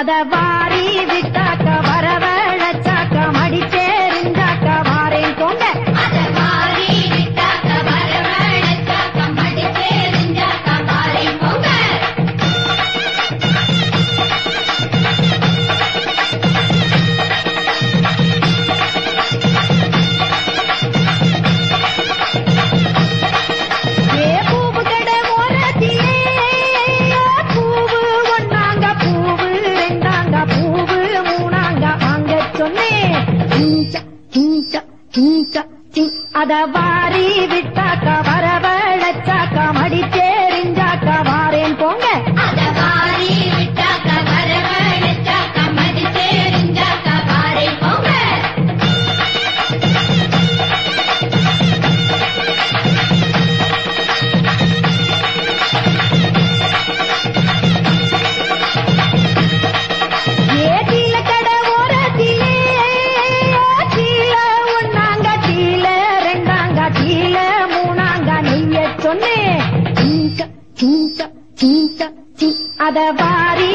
அத வாரி விட்டாக்க வரவழைச்சாக்க மடிச்சேரிஞ்சாக்க வாரேன் போங்க. அத வாரி விட்டாக்க வரவழைச்சாக்க மடிச்சேரிஞ்சாக்க வாரேன் போங்க. அத வாரி விட்டாக்க வரவழைச்சாக்க மடிச்சேரிஞ்சாக்க வாரேன் போங்க. அத வாரி விட்டாக்க வரவழைச்சாக்க மடிச்சேரிஞ்சாக்க வாரேன் போங்க. ஏதில கடை ஓரத்திலே கீழ ஒன்னாங்க கீழ ரெண்டாங்க கீழ மூணாங்க நெய்ய சொன்னேன். அத வாரி